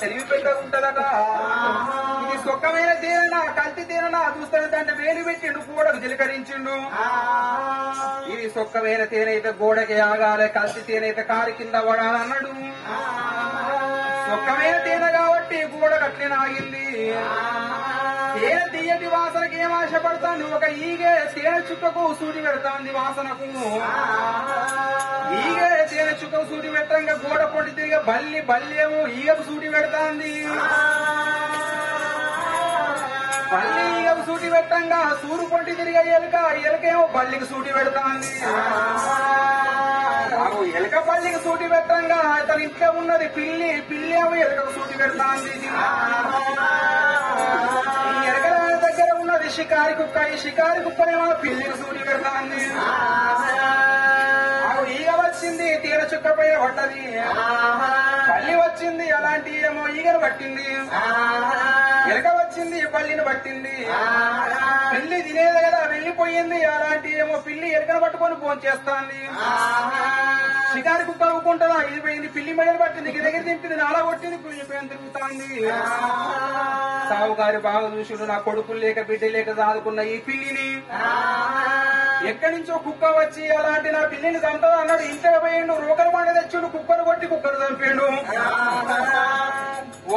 తెలివి పెట్ట ఉంటదట. ఇది సొక్కమైన తేనెనా కల్తీ తేనెనా చూస్తాను దాంట్లో వేలు పెట్టిండు గోడకు చిలకరించిండు. ఇది సొక్కమైన తేనైతే గోడకి ఆగాలి, కల్తీ తేనైతే కారు కింద పడాలన్నాడు. సొక్కమైన తేనె కాబట్టి గోడకు అట్లే ఆగింది. తేనె తీయటి వాసనకి ఏం ఆశపడతాను, ఒక ఈగే తేనె చుక్కకు సూటి పెడతాంది వాసనకు. ఈగే తేనె చుక్కకు సూటి పెట్టంగా గోడ పొడి తిరిగి బల్లేమో ఈగకు సూటి పెడతాంది. బల్లి ఈగకు సూటి పెట్టంగా సూరు పొంటి తిరిగే ఎలుకేమో బల్లికి సూటి పెడతాంది. ఎలుక బల్లికి సూటి పెట్టంగా తన ఇంట్లో ఉన్నది పిల్లి ఏమో ఎలుకకు సూటి పెడతాంది. ఈ ఎలుకల దగ్గర ఉన్నది షికారి కుక్క, ఈ షికారి కుక్కనేమో పిల్లికి సూటి పెడతాంది. ఈగ వచ్చింది తీర చుక్కపై పడ్డది, పల్లి వచ్చింది అలాంటి ఏమో ఈగను పట్టింది. ఎలుక వచ్చింది పల్లిని పట్టింది. పిల్లి తినేది కదా వెళ్ళిపోయింది, అలాంటి ఏమో పిల్లి ఎలుకను పట్టుకొని ఫోన్ చేస్తాంది. షికారి కుక్క ఊకుంటుందా, ఇది పోయింది పిల్లి మెడలు పట్టింది, దగ్గర దింపింది, నాలా కొట్టింది, పుణ్యపేం తిరుగుతాంది. సావుగారి బాగా చూసుడు నా కొడుకులు లేక బిడ్డ లేక సాదుకున్న ఈ పిల్లిని ఎక్కడి నుంచో కుక్క వచ్చి అలాంటి నా పిల్లిని చంపదా అన్నాడు. ఇంటికి పోయిండు, రోకల మాట తెచ్చిండు, కుక్కను కొట్టి కుక్కను చంపిండు.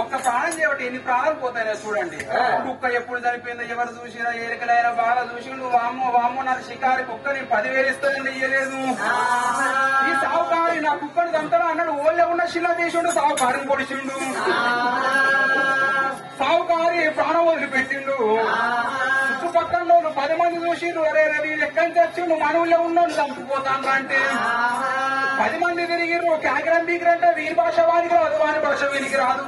ఒక్క ప్రాణం చేయబట్టి ఎన్ని ప్రాణాలు పోతాయో చూడండి. కుక్క ఎప్పుడు చనిపోయిందో ఎవరు చూసినా, ఏరికలైనా బాగా చూసిండు. వామ్మో నా షికారి కుక్కని 10,000 ఇస్తానని ఇయ్యలేదు. ఈ సావుకారి నా కుక్కను చంపదా అన్నాడు. ఓళ్ళే ఉన్న శిలా తీసిండు, సావుకారిని పొడిచిండు. సావుకారి ప్రాణం వదిలిపెట్టిండు. చుట్టుపక్కల 10 మంది చూసిండు, అరే రవి ఎక్కడి నుంచి వచ్చిండు, మన ఊళ్ళో ఉన్నాడు చంపిపోతాను అంటే 10 మంది తిరిగిరు. కాకిరం బీకిరంటే వీరి భాష వానికి రాదు, వారి భాష వీరికి రాదు.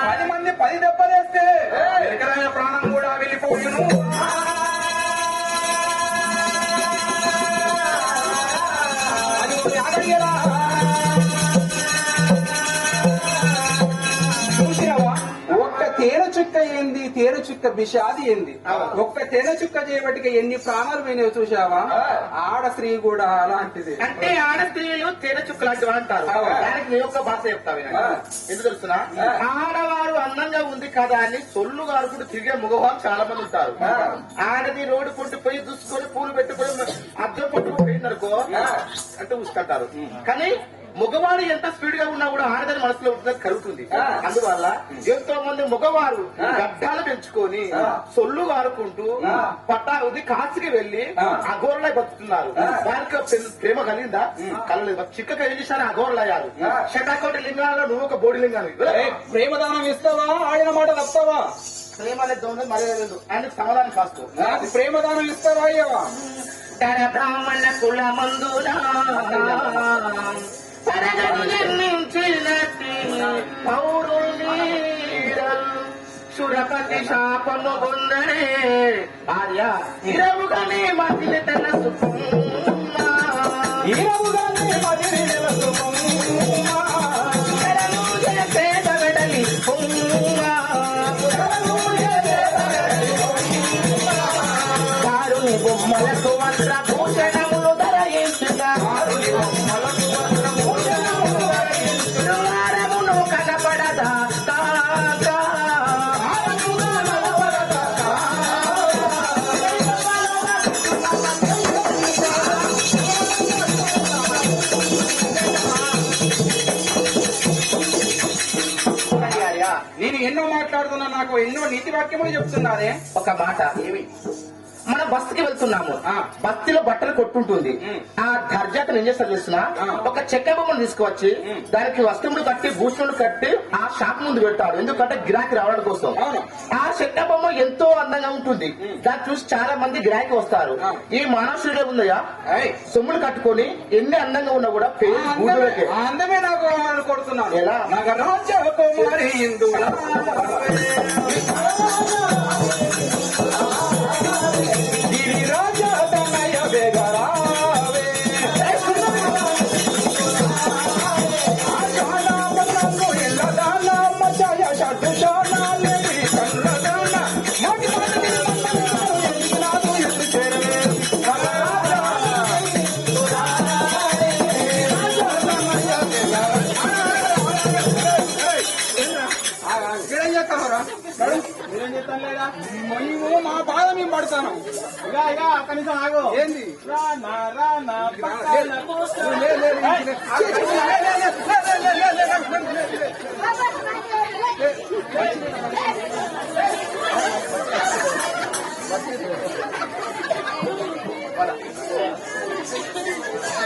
10 మంది 10 దెబ్బలేస్తే ఎక్కడైనా ప్రాణం కూడా వెళ్ళిపోయాను. తేనె చుక్క ఏంది, తేనె చుక్క బిషాది ఏంది. ఒక్క తేనె చుక్క చేయబట్టిగా ఎన్ని ప్రాణాలు పోయినాయో చూసావా. ఆడ స్త్రీ కూడా అలాంటిది. అంటే ఆడ స్త్రీలు తేనె చుక్క లాంటివి అంటారు. దానికి నేను ఒక భాష చెప్తాను, ఎందుకు తెలుస్తున్నా. ఆడవారు అందంగా ఉంది కదా అని సొల్లు గారుకుంటూ తిరిగే మగవారు చాలా మంది ఉంటారు. ఆడది రోడ్డు పుట్టి పోయి చూసుకొని పూలు పెట్టుకొని అద్దం పట్టుకుపోయిందనుకో అంటే చూసుకుంటారు. కానీ మగవాడు ఎంత స్పీడ్ గా ఉన్నా కూడా ఆడదాని మనసులో ఉంటుందని కలుగుతుంది. అందువల్ల ఎంతో మంది మగవారు గడ్డాలు పెంచుకొని సొల్లు వారుకుంటూ పట్టాది కాశీకి వెళ్లి అఘోరలై బతుకుతున్నారు. దానికి ప్రేమ కలిగిందా? కలలేదు. చిక్కగా ఏం చేశారు, అఘోరలయ్యారు. శటాకోటి లింగాలలో నువ్వు ఒక బోడి లింగాన్ని ప్రేమదానం ఇస్తావా, ఆయన మాట తప్పవా? ప్రేమ అనేది ఉన్నది మరీ లేదు, ఆయనకు సమాధానం కాస్తూ ప్రేమదానం ఇస్తావా అయ్యవా? బ్రాహ్మణ కుల మందులా తరగతి నిర్మించినట్టి పౌరుల్ని సురపతి శాపము పొందనే ఆర్య ఇరవుగానే మధ్య తన పేదగడలి కారుని బొమ్మలకు వస్త్ర భూషణములు ధరించుగా కనపడదా నేను ఎన్నో మాట్లాడుతున్నా, నాకు ఎన్నో నీతి వాక్యములు చెప్తున్నానే. ఒక మాట ఏమి, మనం బస్సుకి వెళ్తున్నాము, బస్సులో బట్టలు కొట్టుంటుంది. ఆ దర్జాతను ఏం చేస్తారు తెలుస్తున్నా, ఒక చెక్క బొమ్మను తీసుకువచ్చి దానికి వస్త్రములు కట్టి భూషణులు కట్టి ఆ షాప్ ముందు పెడతారు. ఎందుకంటే గిరాకీ రావడం కోసం. ఆ చెక్క బొమ్మ ఎంతో అందంగా ఉంటుంది, దాన్ని చూసి చాలా మంది గిరాకీ వస్తారు. ఈ మానవుడే ఉందయ్యా, సొమ్ములు కట్టుకొని ఎన్ని అందంగా ఉన్నా కూడా అందమే నాకు కొడుతున్నాను. ఎలా మీరేం చెప్తాను లేదా మేము మా బాధ మేము పడతాను ఇక కనీసం ఆగో ఏంది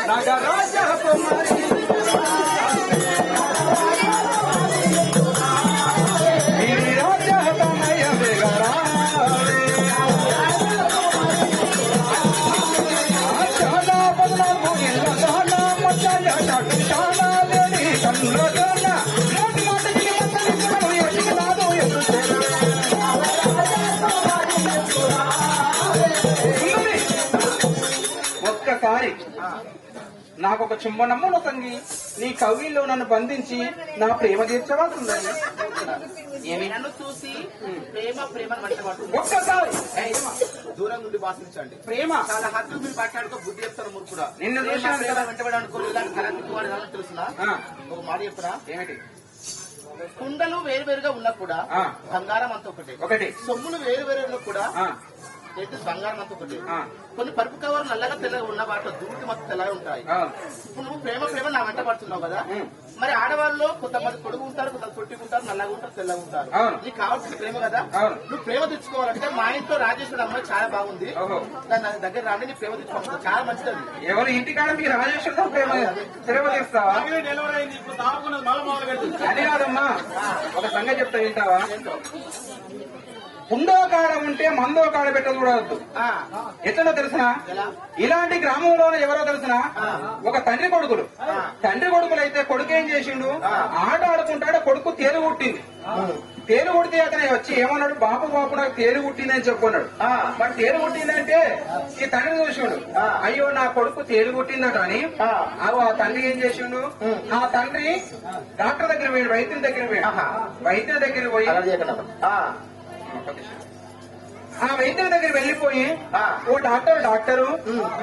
నాగరాజ ఒక్కసారి నాకు ఒక చుంబనమ్ముల సంగి నీ కవిల్లో నన్ను బంధించి నా ప్రేమ తీర్చవలసిందని ఏమి నన్ను చూసి ప్రేమ ప్రేమ ఒక్కసారి దూరం నుండి భాషించండి. ప్రేమ చాలా హద్దులు మీరు మాట్లాడుకో బుద్ధి చెప్తారు మూర్ఖుడా. నిన్ను వెంటబడి అనుకోలేదు తెలుసునా ఒక మాట చెప్తున్నా. ఏమిటి? కుండలు వేరు వేరుగా ఉన్నా కూడా బంగారం అంత ఒకటి. సొమ్ములు వేరు వేరు ఉన్నా కూడా ఏంటి బంగారం అంత ఒకటి. కొన్ని పరుపు కవర్ నల్లగా తెల్లగా ఉన్న వాటిలో దూకి మొత్తం తెల్లగా ఉంటాయి. ఇప్పుడు నువ్వు ప్రేమ ప్రేమ నా వెంట పడుతున్నావు కదా, మరి ఆడవాళ్ళు కొంతమంది పొడుగు ఉంటారు, కొంతమంది పొట్టిగా ఉంటారు, నల్లగా ఉంటారు, తెల్లగా ఉంటారు. నీకు కావాల్సిన ప్రేమ కదా, నువ్వు ప్రేమ తెచ్చుకోవాలంటే మా ఇంట్లో రాజేశ్వరి అమ్మాయి చాలా బాగుంది, దాని దగ్గర రాండి, నీ ప్రేమ తెచ్చుకోవాలి. చాలా మంచిది. ఎవరు ఇంటికాడ మీకు రాజేశ్వరితో ప్రేమ తెస్తావా అని కాదమ్మా. ఒక సంగతి చెప్తా, వింటావా? ఉందో కాడ ఉంటే మందో కాడ పెట్ట చూడవద్దు. ఎట్లనో తెలుసునా? ఇలాంటి గ్రామంలో ఎవరో తెలుసునా? ఒక తండ్రి కొడుకులు అయితే కొడుకు ఏం చేసిండు, ఆట ఆడుకుంటాడు, కొడుకు తేలు కుట్టింది. తేలు కుడితే అతను వచ్చి ఏమన్నాడు, బాపు నాకు తేలు కుట్టిందని చెప్పుకున్నాడు. మరి తేలు కుట్టిందంటే ఈ తండ్రి చూసిండు, అయ్యో నా కొడుకు తేలు కుట్టిందట అని. ఆ తండ్రి ఏం చేసిండు, ఆ తండ్రి డాక్టర్ దగ్గర పోయాడు, వైద్యుల దగ్గర పోయి ఆ వైద్యుల దగ్గర వెళ్లిపోయి, ఓ డాక్టరు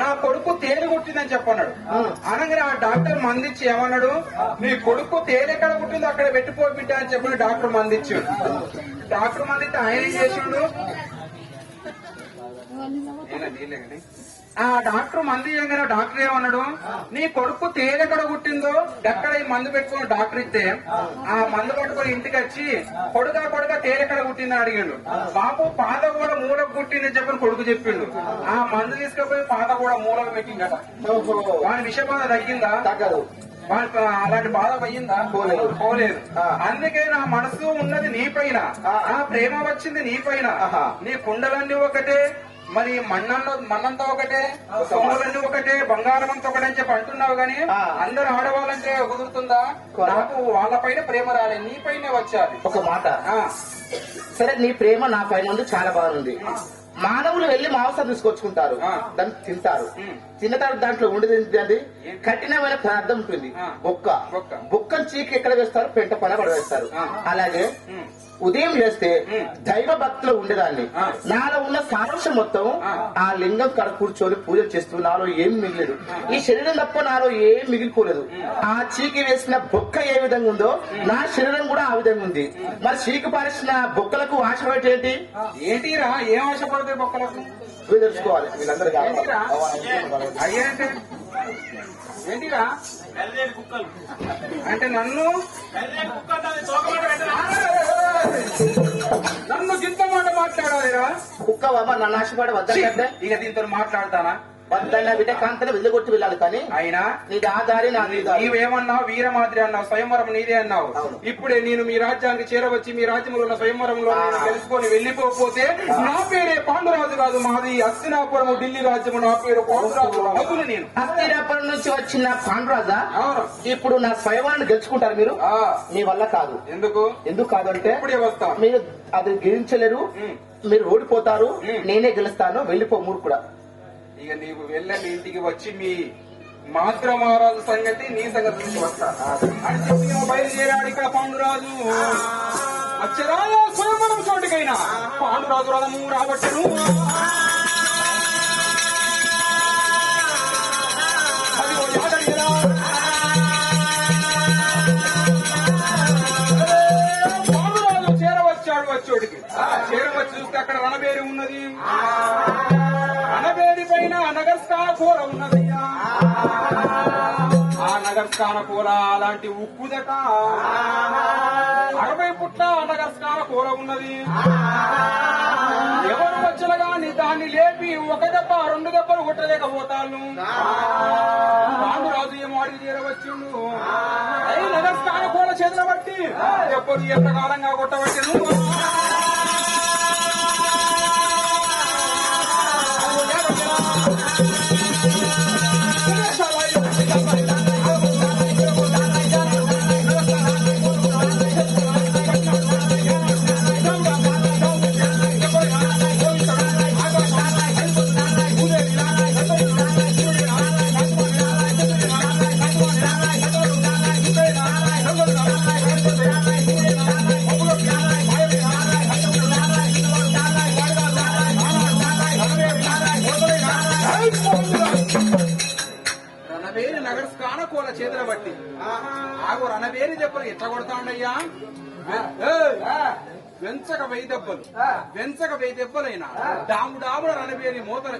నా కొడుకు తేలు కుట్టిందని చెప్పన్నాడు. అనగానే ఆ డాక్టర్ మందిచ్చి ఏమన్నాడు, మీ కొడుకు తేలు ఎక్కడ కుట్టిందో అక్కడ పెట్టిపో బిడ్డ అని చెప్పి డాక్టర్ మందిచ్చాడు. డాక్టర్ మందిస్తే ఆయన ఏం చేసిండు, ఆ డాక్టర్ మంది చేయగానే డాక్టర్ ఏమన్నాడు, నీ కొడుకు తేలెక్కడ కుట్టిందో ఎక్కడ ఈ మందు పెట్టుకుని డాక్టర్ ఇస్తే ఆ మందు పట్టుకుని ఇంటికి వచ్చి కొడుక తేలెక్కడ కుట్టిందని అడిగాడు. బాబు పాత కూడా మూలకు కుట్టిందని చెప్పని కొడుకు చెప్పిండు. ఆ మందు తీసుకుపోయి పాత కూడా మూలకు పెట్టిందట. వాని విషబాధ తగ్గిందా? తగ్గదు. వానికి అలాంటి బాధ పోయిందా? పోలేదు. అందుకే నా మనసు ఉన్నది నీ పైన, నా ప్రేమ వచ్చింది నీ పైన. నీ కుండలన్నీ ఒకటే, మరి మన్నంతా ఒకటే, సొమ్ములన్నీ ఒకటే, బంగారం అంతా ఒకటే అని చెప్పి అంటున్నావు గానీ అందరు ఆడవాళ్ళంటే కుదురుతుందా? నాకు వాళ్ళపైన ప్రేమ రాలేదు, నీ పైన వచ్చాది. ఒక మాట, సరే నీ ప్రేమ నా పైన ఉంది, చాలా బాగుంది. మానవులు వెళ్లి మాంసం తీసుకొచ్చుకుంటారు, దాన్ని తింటారు. తిన్న తర్వాత దాంట్లో ఉండేది కఠినమైన పదార్థం ఉంటుంది, బొక్కను చీకి ఎక్కడ వేస్తారు, పెంట పైన పడవేస్తారు. అలాగే ఉదయం చేస్తే దైవ భక్తిలో ఉండేదాన్ని, నాలో ఉన్న సారాంశం మొత్తం ఆ లింగం కాడ కూర్చొని పూజలు చేస్తూ నాలో ఏం మిగిలేదు, ఈ శరీరం తప్ప నాలో ఏం మిగిలిపోలేదు. ఆ చీకి వేసిన బొక్క ఏ విధంగా ఉందో నా శరీరం కూడా ఆ విధంగా ఉంది. మరి చీకి పారేసిన బొక్కలకు ఆశ ఏంటి? ఏంటిరా ఏం ఆశపడతాయి బొక్కలకు? తెలుసుకోవాలి వీళ్ళందరూ. ఏంటిరా అంటే నన్ను గింత మాట మాట్లాడాలిరా? కుక్కవమ్మ నన్ను ఆశపడి వద్దంటే ఇక దీంతో మాట్లాడతానా? వద్దన్న బిడ్డ కాంతను వెళ్ళగొట్టి వెళ్ళాలి. కానీ అయినా నీది ఆ దారి నా నీవేమన్నావు, వీరమాదిరి అన్నావు, స్వయంవరం నీదే అన్నావు. ఇప్పుడే నేను మీ రాజ్యానికి చేరవచ్చి మీ రాజ్యంలో ఉన్న స్వయంవరంలో తెలుసుకొని వెళ్లిపోతే నా పేరే పాండురాజు కాదు, మాది హస్తినాపురం ఢిల్లీ రాజ్యము, నా పేరు పాండురాజు. అవును, నేను హస్తినాపురం నుంచి వచ్చిన పాండురాజా. ఇప్పుడు నా స్వయంవరాన్ని గెలుచుకుంటారు మీరు? మీ వల్ల కాదు. ఎందుకు కాదంటే ఇప్పుడే వస్తా, మీరు అది గెలించలేరు, మీరు ఓడిపోతారు, నేనే గెలుస్తాను, వెళ్ళిపో మూర్ఖుడా. ఇక నీవు వెళ్ళని ఇంటికి వచ్చి మీ మాతృ మహారాజు సంగతి నీ సంగతి నుంచి వస్తా అని చెప్పి బయలుదేరాడు. ఇక్కడ పాండురాజు వచ్చరాజా స్వయంవరం చోటుకైనా పాండురాజు రథము రాబట్టను. పాండురాజు చేరవచ్చాడు. ఉన్నది, రణవేడి పైన నగర్స్థాన కూర ఉన్నదయ్యా. ఆ నగర్స్థాన కూర అలాంటి ఉక్కుదట 60 పుట్ల నగర్స్థాన కూర ఉన్నది. ఎవరు వచ్చిన గాని దాన్ని లేపి 1 దెబ్బ 2 దెబ్బలు కొట్టలేకపోతాను. పాండురాజు ఏమో అడిగి చేరవచ్చుండు. అయి నగర్స్థాన కూర చేతుల బట్టి ఎప్పుడు ఎంతకాలంగా కొట్టబట్టి రణవేరి నగర్స్థాన కూర చేతుల బట్టి ఆగు రణవేరి దెబ్బలు ఎట్లా కొడతాండయ్యా. వెంచక 1000 దెబ్బలు, వెంచక 1000 దెబ్బలైనా డాముడాముడ రణవేరి మూతల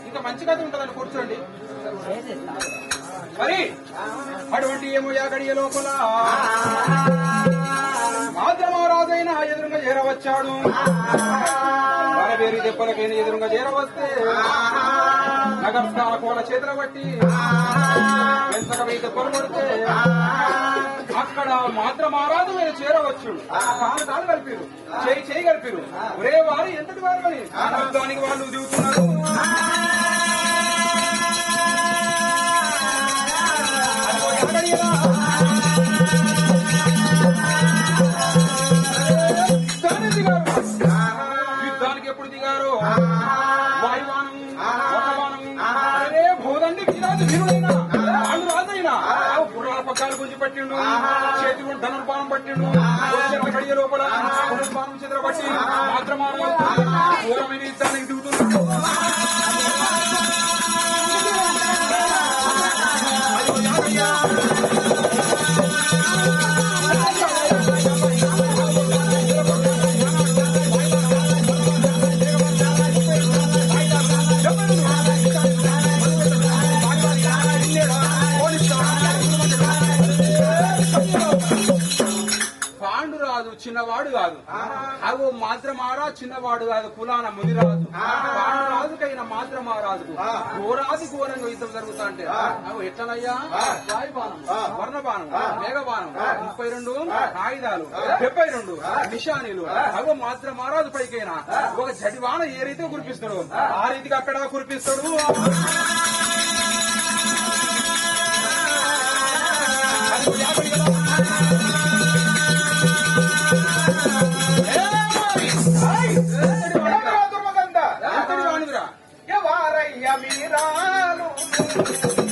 ఇంకా మంచి కథ ఉంటుందని కూర్చోండి. మరి అటువంటి ఏమో యాగడియ లోపల మాద్రమహారాజైన ఎదురుగా చేరవచ్చాడు. రణవేరి దెబ్బలకైనా ఎదురుగా చేరవస్తే నగర్స్థాన కూల చేతుల బట్టి వెంచక 1000 దెబ్బలు కొడితే అక్కడ మాద్రమహారాజు మీద చేరవచ్చు. కాలు కలిపిరు, చేయి కలిపిరు. ఒరే వారు ఎంతటి వారు అని యుద్ధానికి వాళ్ళు దిగుతున్నారు. యుద్ధానికి ఎప్పుడు దిగారు? వాయువానం, వనవానం, అరే భూదండి వీరాజు వీరుడైనా వాళ్ళు రాజైనా పురాణ పక్కాలు గుంజి పట్టిండు, చేతి ధనుర్బాణం పట్టిండు. గడియ లోపల ధనుర్బాణం చేతుల పట్టి మాత్రమే ఘోరమైన యుద్ధానికి దిగుతున్నాడు. పాండురాజు చిన్నవాడు కాదు, అగో మాద్రమహారాజు చిన్నవాడు కాదు, కులాన ముదిరాజు. పాండురాజుకైన మాద్రమహారాజుకు ఘోరాది ఘోరంగా యుద్ధం జరుగుతా అంటే అగో ఎట్లనయ్యా? వాయుబాణం, వర్ణబాణం, మేఘబాణం, 32 ఆయుధాలు, 72 నిశానీలు. అగో మాద్రమహారాజు పైకైనా ఒక జడివాన ఏ రీతిగా కురిపిస్తాడు ఆ రీతిగా అక్కడ కురిపిస్తాడు. మీరాలు ఆ